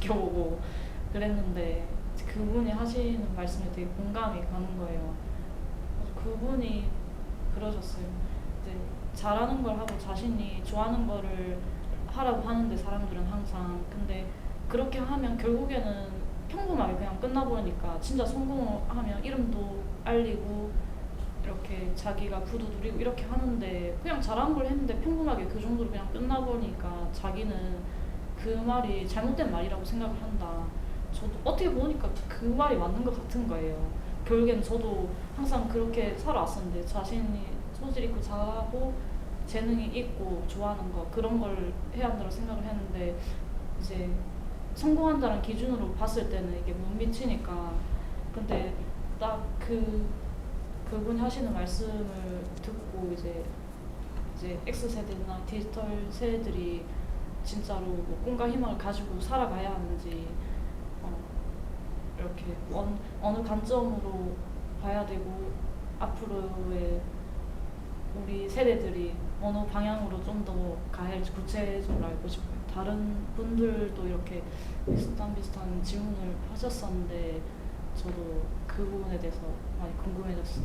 지켜보고 그랬는데 그분이 하시는 말씀에 되게 공감이 가는 거예요. 그래서 그분이 그러셨어요. 이제 잘하는 걸 하고 자신이 좋아하는 거를 하라고 하는데 사람들은 항상 근데 그렇게 하면 결국에는 평범하게 그냥 끝나버리니까 진짜 성공하면 이름도 알리고 이렇게 자기가 부도 누리고 이렇게 하는데 그냥 잘한 걸 했는데 평범하게 그 정도로 그냥 끝나버리니까 자기는 그 말이 잘못된 말이라고 생각을 한다. 저도 어떻게 보니까 그 말이 맞는 것 같은 거예요. 결국엔 저도 항상 그렇게 살아왔었는데 자신이 소질 있고 잘하고 재능이 있고 좋아하는 거 그런 걸 해야 한다고 생각을 했는데 이제 성공한다는 기준으로 봤을 때는 이게 못 미치니까 근데 딱 그분이 하시는 말씀을 듣고 이제 X세대나 디지털 세대들이 진짜로 뭐 꿈과 희망을 가지고 살아가야 하는지 이렇게 어느 관점으로 봐야 되고 앞으로의 우리 세대들이 어느 방향으로 좀 더 가야 할지 구체적으로 알고 싶어요. 다른 분들도 이렇게 비슷한 질문을 하셨었는데 저도 그 부분에 대해서 많이 궁금해졌어요.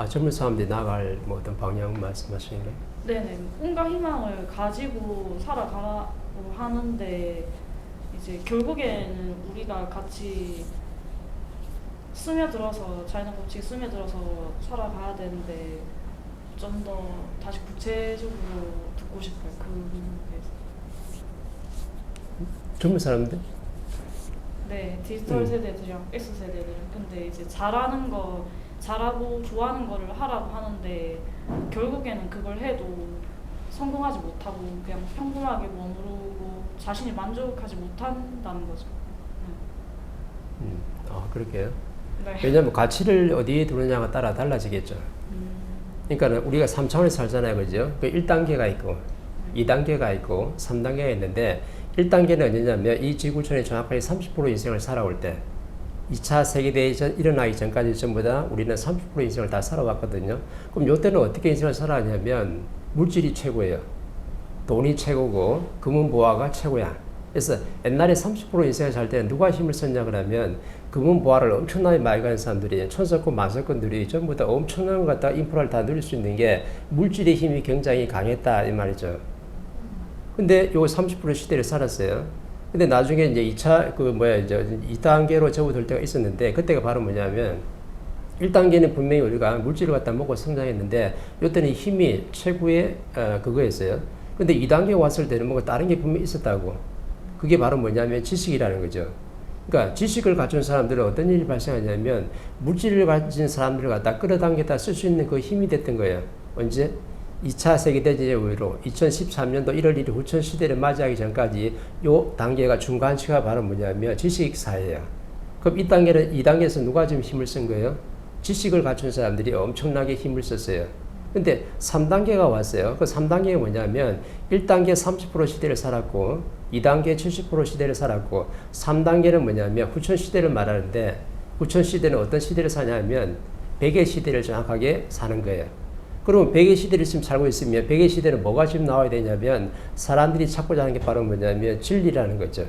젊은 사람들이 나갈 뭐 어떤 방향 말씀하시는 거예요? 네네. 꿈과 희망을 가지고 살아가라고 하는데 이제 결국에는 우리가 같이 스며들어서 자연의 법칙에 스며들어서 살아가야 되는데 좀 더 다시 구체적으로 듣고 싶어요. 그 부분에 대해서. 젊은 사람들? 네, 디지털 세대들이랑 X 세대들은 근데 이제 잘하는 거 잘하고 좋아하는 거를 하라고 하는데 결국에는 그걸 해도 성공하지 못하고 그냥 평범하게 머무르고 자신이 만족하지 못한다는 거죠. 그렇게요? 네. 왜냐하면 가치를 어디에 두느냐가 따라 달라지겠죠. 그러니까 우리가 3차원에서 살잖아요. 그죠? 그 1단계가 있고 2단계가 있고 3단계가 있는데 1단계는 어디냐면 이 지구촌에 정확하게 30% 인생을 살아올 때 2차 세계대전 일어나기 전까지 전부 다 우리는 30% 인생을 다 살아왔거든요. 그럼 이때는 어떻게 인생을 살아왔냐면 물질이 최고예요. 돈이 최고고 금은보화가 최고야. 그래서 옛날에 30% 인생을 살 때는 누가 힘을 썼냐 그러면 금은보화를 엄청나게 많이 가진 사람들이 천석권 만석권들이 전부 다 엄청난 것 갖다 인프라를 다 누릴 수 있는 게 물질의 힘이 굉장히 강했다 이 말이죠. 근데 요 30% 시대를 살았어요. 근데 나중에 이제 2단계로 접어들 때가 있었는데 그때가 바로 뭐냐면 1단계는 분명히 우리가 물질을 갖다 먹고 성장했는데 이때는 힘이 최고의 그거였어요. 근데 2단계 왔을 때는 뭔가 다른 게 분명히 있었다고. 그게 바로 뭐냐면 지식이라는 거죠. 그러니까 지식을 갖춘 사람들은 어떤 일이 발생하냐면 물질을 가진 사람들을 갖다 끌어당겼다 쓸 수 있는 그 힘이 됐던 거예요. 언제? 2차 세계대전 이후로 2013년도 1월 1일 후천 시대를 맞이하기 전까지 요 단계가 중간치가 바로 뭐냐면 지식사회예요. 그럼 이 단계는 2단계에서 누가 지금 힘을 쓴 거예요? 지식을 갖춘 사람들이 엄청나게 힘을 썼어요. 근데 3단계가 왔어요. 그 3단계가 뭐냐면 1단계 30% 시대를 살았고 2단계 70% 시대를 살았고 3단계는 뭐냐면 후천 시대를 말하는데 후천 시대는 어떤 시대를 사냐면 백의 시대를 정확하게 사는 거예요. 그러면 백의 시대를 지금 살고 있으면 백의 시대는 뭐가 지금 나와야 되냐면 사람들이 찾고자 하는 게 바로 뭐냐면 진리라는 거죠.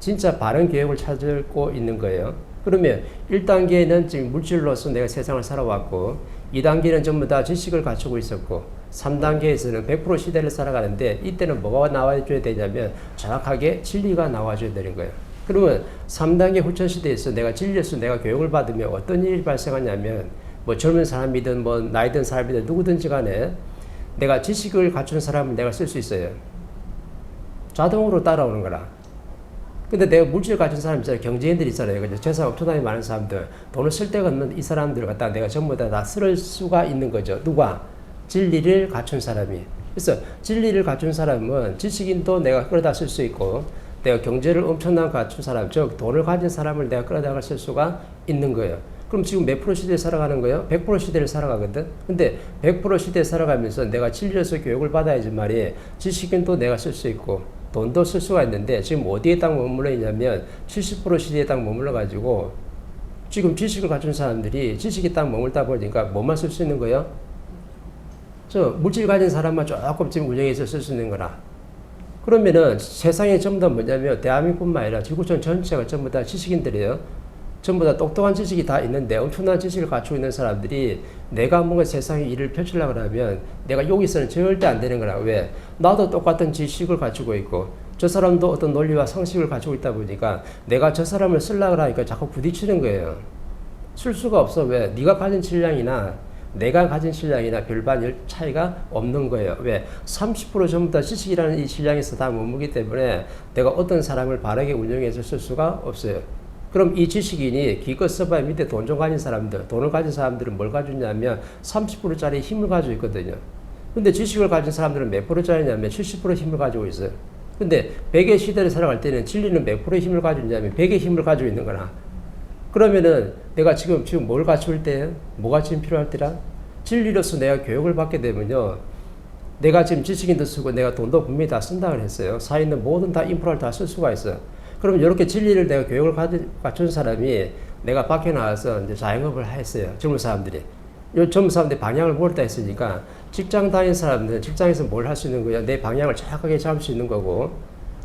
진짜 바른 교육을 찾고 있는 거예요. 그러면 1단계는 지금 물질로서 내가 세상을 살아왔고 2단계는 전부 다 지식을 갖추고 있었고 3단계에서는 100% 시대를 살아가는데 이때는 뭐가 나와줘야 되냐면 정확하게 진리가 나와줘야 되는 거예요. 그러면 3단계 후천 시대에서 내가 진리에서 내가 교육을 받으면 어떤 일이 발생하냐면 뭐 젊은 사람이든 뭐 나이 든 사람이든 누구든지 간에 내가 지식을 갖춘 사람을 내가 쓸 수 있어요. 자동으로 따라오는 거라. 근데 내가 물질을 가진 사람 있잖아요. 경제인들 있잖아요. 그죠? 재산 엄청나게 많은 사람들. 돈을 쓸 데가 없는 이 사람들을 갖다 내가 전부 다 쓸 수가 있는 거죠. 누가? 진리를 갖춘 사람이. 그래서 진리를 갖춘 사람은 지식인도 내가 끌어다 쓸 수 있고 내가 경제를 엄청나게 갖춘 사람, 즉 돈을 가진 사람을 내가 끌어다가 쓸 수가 있는 거예요. 그럼 지금 몇 프로 시대에 살아가는 거예요? 100% 시대를 살아가거든? 근데 100% 시대에 살아가면서 내가 진리로서 교육을 받아야지 말이에요. 지식인도 내가 쓸 수 있고 돈도 쓸 수가 있는데 지금 어디에 딱 머물러 있냐면 70% 시대에 딱 머물러 가지고 지금 지식을 갖춘 사람들이 지식에 딱 머물다 보니까 뭐만 쓸 수 있는 거예요? 저 물질 가진 사람만 조금 지금 운영해서 쓸 수 있는 거라. 그러면은 세상에 전부 다 뭐냐면 대한민국뿐만 아니라 지구촌 전체가 전부 다 지식인들이에요. 전부 다 똑똑한 지식이 다 있는데 엄청난 지식을 갖추고 있는 사람들이 내가 뭔가 세상에 일을 펼치려고 하면 내가 여기서는 절대 안 되는 거라. 왜? 나도 똑같은 지식을 갖추고 있고 저 사람도 어떤 논리와 상식을 가지고 있다 보니까 내가 저 사람을 쓰려고 하니까 자꾸 부딪히는 거예요. 쓸 수가 없어. 왜? 네가 가진 질량이나 내가 가진 질량이나 별반 차이가 없는 거예요. 왜? 30% 전부 다 지식이라는 이 질량에서 다 머무기 때문에 내가 어떤 사람을 바르게 운영해서 쓸 수가 없어요. 그럼 이 지식인이 기껏 써봐야 밑에 돈 좀 가진 사람들, 돈을 가진 사람들은 뭘 가지고 있냐면 30%짜리 힘을 가지고 있거든요. 근데 지식을 가진 사람들은 몇 프로짜리냐면 70% 힘을 가지고 있어요. 근데 100의 시대를 살아갈 때는 진리는 몇 프로의 힘을 가지고 있냐면 100의 힘을 가지고 있는 거나. 그러면은 내가 지금 뭘 갖출 때, 뭐가 지금 필요할 때라? 진리로서 내가 교육을 받게 되면요. 내가 지금 지식인도 쓰고 내가 돈도 분명히 다 쓴다고 했어요. 사에 있는 모든 다 인프라를 다 쓸 수가 있어요. 그럼 이렇게 진리를 내가 교육을 갖춘 사람이 내가 밖에 나와서 이제 자영업을 했어요. 젊은 사람들이. 요 젊은 사람들이 방향을 모르다 했으니까 직장 다니는 사람들은 직장에서 뭘 할 수 있는 거야? 내 방향을 정확하게 잡을 수 있는 거고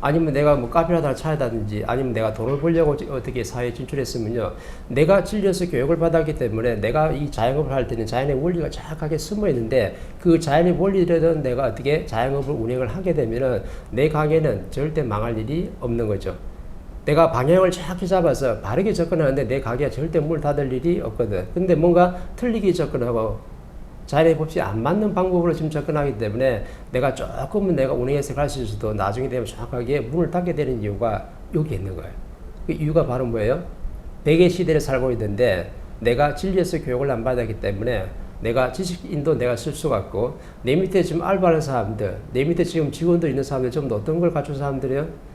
아니면 내가 뭐 카페라도 차리다든지 아니면 내가 돈을 벌려고 어떻게 사회에 진출했으면요. 내가 진리에서 교육을 받았기 때문에 내가 이 자영업을 할 때는 자연의 원리가 정확하게 숨어 있는데 그 자연의 원리를 내가 어떻게 자영업을 운영을 하게 되면은 내 가게는 절대 망할 일이 없는 거죠. 내가 방향을 정확히 잡아서 바르게 접근하는데 내 가게가 절대 문 닫을 일이 없거든. 근데 뭔가 틀리게 접근하고 자연의 법칙에 안 맞는 방법으로 지금 접근하기 때문에 내가 조금은 내가 운행해서 갈 수 있어도 나중에 되면 정확하게 문을 닫게 되는 이유가 여기 있는 거예요. 그 이유가 바로 뭐예요? 백의 시대를 살고 있는데 내가 진리에서 교육을 안 받았기 때문에 내가 지식인도 내가 쓸 수가 없고 내 밑에 지금 알바하는 사람들, 내 밑에 지금 직원도 있는 사람들 전부 어떤 걸 갖춘 사람들이에요?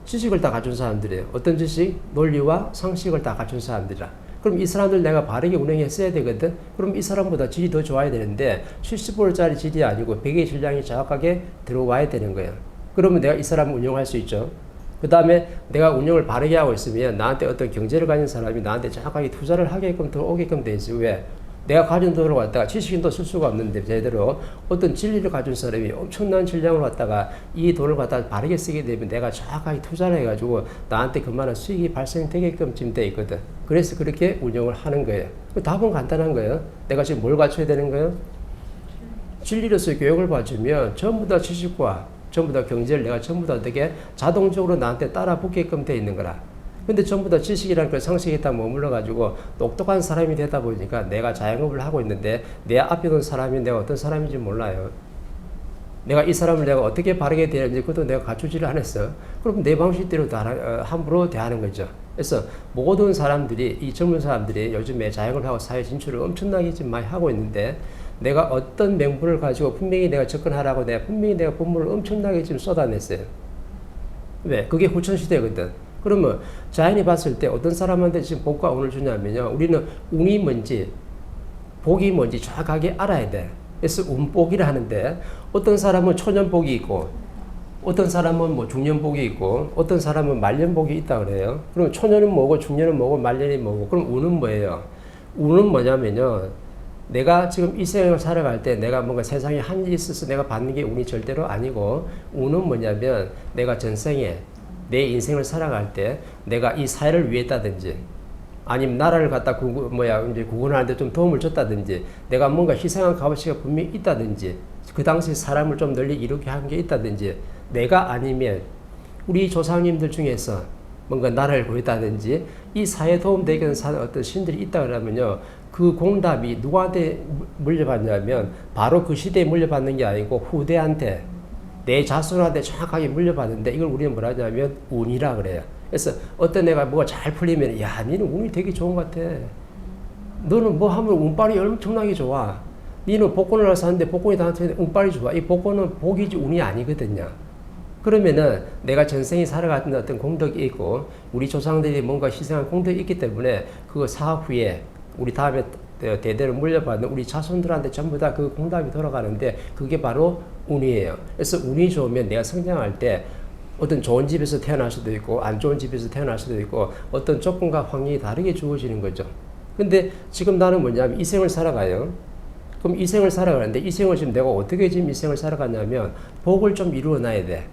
지식을 다 갖춘 사람들이에요. 어떤 지식? 논리와 상식을 다 갖춘 사람들이라. 그럼 이 사람들 내가 바르게 운행했어야 되거든. 그럼 이 사람보다 질이 더 좋아야 되는데 70%짜리 질이 아니고 100의 질량이 정확하게 들어와야 되는 거예요. 그러면 내가 이 사람을 운영할 수 있죠. 그 다음에 내가 운영을 바르게 하고 있으면 나한테 어떤 경제를 가진 사람이 나한테 정확하게 투자를 하게끔 들어오게끔 돼 있어요. 왜? 내가 가진 돈을 갖다가 지식인도 쓸 수가 없는데 제대로 어떤 진리를 가진 사람이 엄청난 질량을 갖다가 이 돈을 갖다가 바르게 쓰게 되면 내가 정확하게 투자를 해가지고 나한테 그만한 수익이 발생되게끔 지금 돼 있거든. 그래서 그렇게 운영을 하는 거예요. 답은 간단한 거예요. 내가 지금 뭘 갖춰야 되는 거예요? 진리로서 교육을 받으면 전부 다 지식과 전부 다 경제를 내가 전부 다 어떻게 자동적으로 나한테 따라 붙게끔 돼 있는 거라. 근데 전부 다 지식이라는 그 상식에 다 머물러 가지고 똑똑한 사람이 되다 보니까 내가 자영업을 하고 있는데 내 앞에 둔 사람이 내가 어떤 사람인지 몰라요. 내가 이 사람을 내가 어떻게 바르게 대하는지 그것도 내가 갖추지를 않았어. 그럼 내 방식대로 함부로 대하는 거죠. 그래서 모든 사람들이 이 젊은 사람들이 요즘에 자영업을 하고 사회 진출을 엄청나게 지금 많이 하고 있는데 내가 어떤 명분을 가지고 분명히 내가 접근하라고 내가 분명히 내가 본문을 엄청나게 지금 쏟아냈어요. 왜? 그게 후천시대거든. 그러면 자연이 봤을 때 어떤 사람한테 지금 복과 운을 주냐면요. 우리는 운이 뭔지 복이 뭔지 정확하게 알아야 돼. 그래서 운복이라 하는데 어떤 사람은 초년복이 있고 어떤 사람은 뭐 중년복이 있고 어떤 사람은 말년복이 있다 그래요. 그럼 초년은 뭐고 중년은 뭐고 말년이 뭐고 그럼 운은 뭐예요? 운은 뭐냐면요. 내가 지금 이 생을 살아갈 때 내가 뭔가 세상에 한 일이 있어서 내가 받는 게 운이 절대로 아니고 운은 뭐냐면 내가 전생에 내 인생을 살아갈 때 내가 이 사회를 위했다든지 아니면 나라를 갖다 이제 구원하는데 좀 도움을 줬다든지 내가 뭔가 희생한 값어치가 분명히 있다든지 그 당시 사람을 좀 널리 이루게 한 게 있다든지 내가 아니면 우리 조상님들 중에서 뭔가 나라를 구했다든지 이 사회에 도움되게 하는 어떤 신들이 있다 그러면요. 그 공답이 누구한테 물려받냐면 바로 그 시대에 물려받는 게 아니고 후대한테 내 자손한테 정확하게 물려받는데 이걸 우리는 뭐라 하냐면 운이라 그래요. 그래서 어떤 애가 뭐가 잘 풀리면 야 니는 운이 되게 좋은 것 같아. 너는 뭐 하면 운빨이 엄청나게 좋아. 니는 복권을 하러 사는데 복권이 나한테 운빨이 좋아. 이 복권은 복이지 운이 아니거든요. 그러면은 내가 전생에 살아갔던 어떤 공덕이 있고 우리 조상들이 뭔가 희생한 공덕이 있기 때문에 그 사업 후에 우리 다음에 대대로 물려받는 우리 자손들한테 전부 다 그 공답이 돌아가는데 그게 바로 운이에요. 그래서 운이 좋으면 내가 성장할 때 어떤 좋은 집에서 태어날 수도 있고 안 좋은 집에서 태어날 수도 있고 어떤 조건과 환경이 다르게 주어지는 거죠. 근데 지금 나는 뭐냐면 이 생을 살아가요. 그럼 이 생을 살아가는데 이 생을 지금 내가 어떻게 지금 이 생을 살아가냐면 복을 좀 이루어 놔야 돼.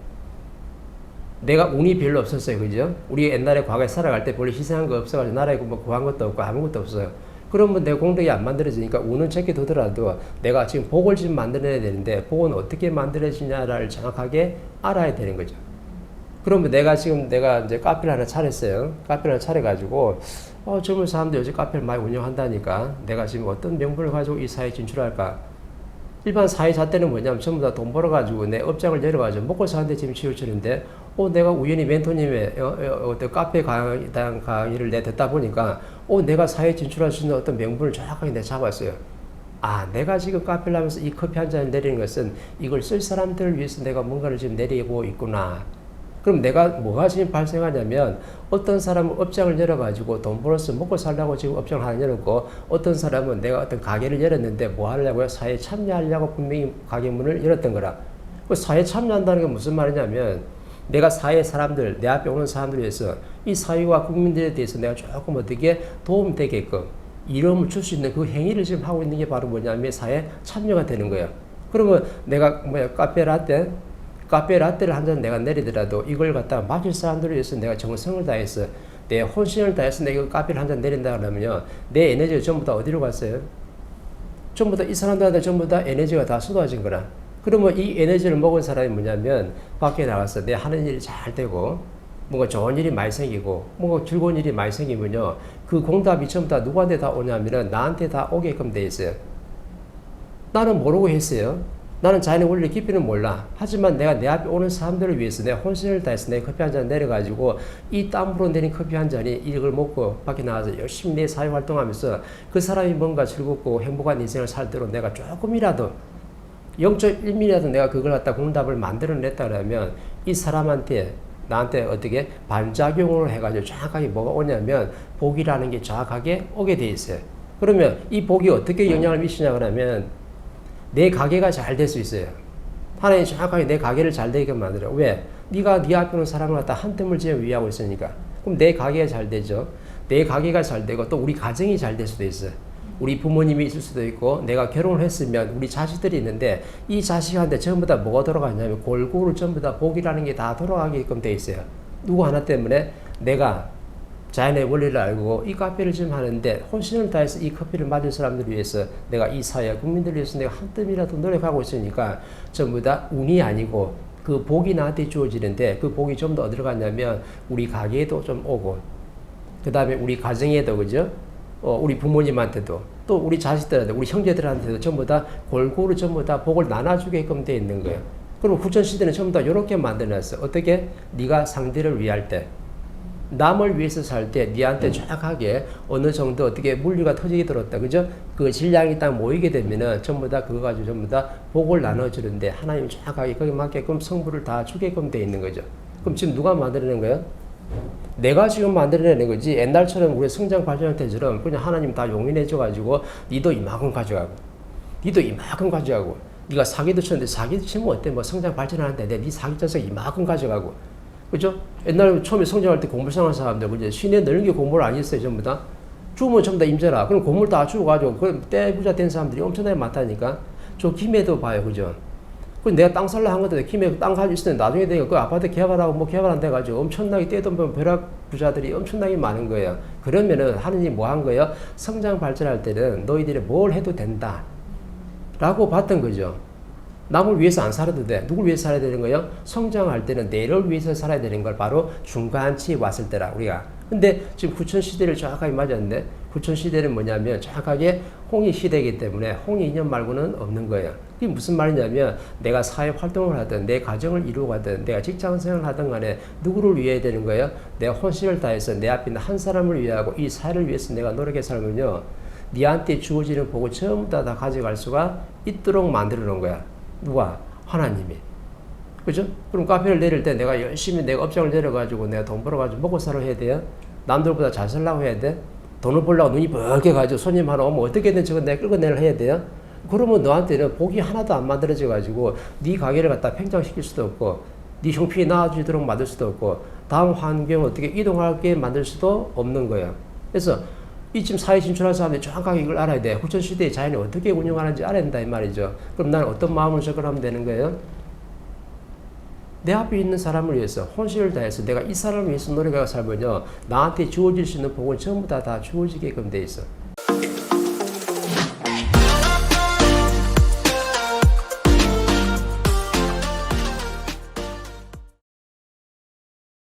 내가 운이 별로 없었어요. 그죠? 우리 옛날에 과거에 살아갈 때 별로 희생한 거 없어가지고 나라에 뭐 구한 것도 없고 아무것도 없어요. 그러면 내 공덕이 안 만들어지니까 운은 적게 두더라도 내가 지금 복을 지금 만들어야 되는데 복은 어떻게 만들어지냐를 정확하게 알아야 되는 거죠. 그러면 내가 이제 카페를 하나 차렸어요. 카페를 하나 차려가지고 젊은 사람들 요즘 카페를 많이 운영한다니까 내가 지금 어떤 명분을 가지고 이 사회에 진출할까? 일반 사회자 때는 뭐냐면 전부 다 돈 벌어가지고 내 업장을 열어가지고 먹고 사는데 지금 치우치는데 내가 우연히 멘토님의 어떤 카페 강의를 내 듣다 보니까 내가 사회에 진출할 수 있는 어떤 명분을 정확하게 내 잡았어요. 내가 지금 카페를 하면서 이 커피 한 잔을 내리는 것은 이걸 쓸 사람들을 위해서 내가 뭔가를 지금 내리고 있구나. 그럼 내가 뭐가 지금 발생하냐면 어떤 사람은 업장을 열어가지고 돈 벌어서 먹고 살려고 지금 업장을 하나 열었고 어떤 사람은 내가 어떤 가게를 열었는데 뭐 하려고요? 사회에 참여하려고 분명히 가게 문을 열었던 거라. 그 사회에 참여한다는 게 무슨 말이냐면 내가 사회 사람들, 내 앞에 오는 사람들을 위해서 이 사회와 국민들에 대해서 내가 조금 어떻게 도움되게끔 이름을 줄 수 있는 그 행위를 지금 하고 있는 게 바로 뭐냐면 사회에 참여가 되는 거예요. 그러면 내가 카페 라떼를 한 잔 내가 내리더라도 이걸 갖다가 마실 사람들을 위해서 내가 정성을 다해서 내 혼신을 다해서 내가 이거 카페를 한 잔 내린다 그러면요. 내 에너지가 전부 다 어디로 갔어요? 전부 다 이 사람들한테 전부 다 에너지가 다 쏟아진 거라. 그러면 이 에너지를 먹은 사람이 뭐냐면 밖에 나가서 내 하는 일이 잘 되고 뭔가 좋은 일이 많이 생기고 뭔가 즐거운 일이 많이 생기면요. 그 공답이 전부 다 누구한테 다 오냐면은 나한테 다 오게끔 돼 있어요. 나는 모르고 했어요. 나는 자연의 원리 깊이는 몰라. 하지만 내가 내 앞에 오는 사람들을 위해서 내 혼신을 다해서 내 커피 한 잔 내려가지고 이 땀으로 내린 커피 한 잔이 이걸 먹고 밖에 나가서 열심히 내 사회 활동하면서 그 사람이 뭔가 즐겁고 행복한 인생을 살도록 내가 조금이라도 0.1mm라도 내가 그걸 갖다 공답을 만들어냈다 그러면 이 사람한테 나한테 어떻게 반작용을 해가지고 정확하게 뭐가 오냐면 복이라는 게 정확하게 오게 돼 있어요. 그러면 이 복이 어떻게 영향을 미치냐 그러면 내 가게가 잘 될 수 있어요. 하나님 정확하게 내 가게를 잘 되게 만들어. 왜? 네가 네 앞에 오는 사람을 갖다 한 뜸을 지어 위하고 있으니까. 그럼 내 가게가 잘 되죠. 내 가게가 잘 되고 또 우리 가정이 잘 될 수도 있어요. 우리 부모님이 있을 수도 있고 내가 결혼을 했으면 우리 자식들이 있는데 이 자식한테 전부 다 뭐가 돌아가냐면 골고루 전부 다 복이라는 게 다 돌아가게끔 돼 있어요. 누구 하나 때문에 내가 자연의 원리를 알고 이 카페를 지금 하는데 혼신을 다해서 이 커피를 맞을 사람들을 위해서 내가 이 사회 국민들을 위해서 내가 한 뜸이라도 노력하고 있으니까 전부 다 운이 아니고 그 복이 나한테 주어지는데 그 복이 좀 더 어디로 갔냐면 우리 가게에도 좀 오고 그 다음에 우리 가정에도 그죠? 우리 부모님한테도 또 우리 자식들한테 우리 형제들한테도 전부 다 골고루 전부 다 복을 나눠주게끔 돼 있는 거예요. 그럼 후천시대는 전부 다 이렇게 만들어놨어. 어떻게? 네가 상대를 위할 때 남을 위해서 살 때 니한테 정확하게 어느 정도 어떻게 물류가 터지게 들었다. 그죠? 그 질량이 딱 모이게 되면은 전부 다 그거 가지고 전부 다 복을 나눠주는데 하나님이 정확하게 거기에 맞게끔 성부를 다 주게끔 돼 있는 거죠. 그럼 지금 누가 만들어낸 거예요? 내가 지금 만들어내는 거지. 옛날처럼 우리 성장 발전할 때처럼 그냥 하나님 다 용인해줘가지고 니도 이만큼 가져가고 니도 이만큼 가져가고 네가 사기도 쳤는데 사기도 치면 어때? 뭐 성장 발전하는데 네 사기 쳐서 이만큼 가져가고 그죠? 옛날에 처음에 성장할 때 공물상한 사람들, 그죠? 시내 넓게 공물 안 했어요, 전부 다. 주면 전부 다 임자라. 그럼 공물 다 주워가지고, 그럼 떼부자 된 사람들이 엄청나게 많다니까? 저 김해도 봐요, 그죠? 그 내가 땅 살라 한 것도 김해 땅 가지고 있을 때 나중에 되니까 그 아파트 개발하고 뭐 개발 안 돼가지고 엄청나게 떼돈 벼락 부자들이 엄청나게 많은 거예요. 그러면은 하느님 뭐 한 거예요? 성장 발전할 때는 너희들이 뭘 해도 된다. 라고 봤던 거죠. 남을 위해서 안 살아도 돼. 누굴 위해서 살아야 되는 거예요? 성장할 때는 내를 위해서 살아야 되는 걸 바로 중간치 왔을 때라 우리가. 근데 지금 구천시대를 정확하게 맞았는데 구천시대는 뭐냐면 정확하게 홍익시대이기 때문에 홍익이념 말고는 없는 거예요. 그게 무슨 말이냐면 내가 사회 활동을 하든 내 가정을 이루어가든 내가 직장생활을 하든 간에 누구를 위해야 되는 거예요? 내 혼신을 다해서 내 앞에 있는 한 사람을 위하고 이 사회를 위해서 내가 노력해 살면요. 니한테 주어지는 복을 전부 다 가져갈 수가 있도록 만들어 놓은 거야. 누가? 하나님이. 그죠? 그럼 카페를 내릴 때 내가 열심히 내가 업장을 내려가지고 내가 돈 벌어가지고 먹고 살아 해야 돼요? 남들보다 잘 살라고 해야 돼? 돈을 벌려고 눈이 벌게 가지고 손님 하나 오면 어떻게든 저거 내가 끌고 내려 해야 돼요? 그러면 너한테는 복이 하나도 안 만들어져 가지고 네 가게를 갖다 팽창시킬 수도 없고 네 형편이 나아지도록 만들 수도 없고 다음 환경을 어떻게 이동하게 만들 수도 없는 거예요. 그래서 이 지금 사회 진출한 사람들이 정확하게 이걸 알아야 돼. 후천시대의 자연이 어떻게 운영하는지 알아야 된다 이 말이죠. 그럼 나는 어떤 마음을 접근하면 되는 거예요? 내 앞에 있는 사람을 위해서 혼신을 다해서 내가 이 사람을 위해서 노력하고 살면요 나한테 주어질 수 있는 복은 전부 다 주어지게끔 돼 있어.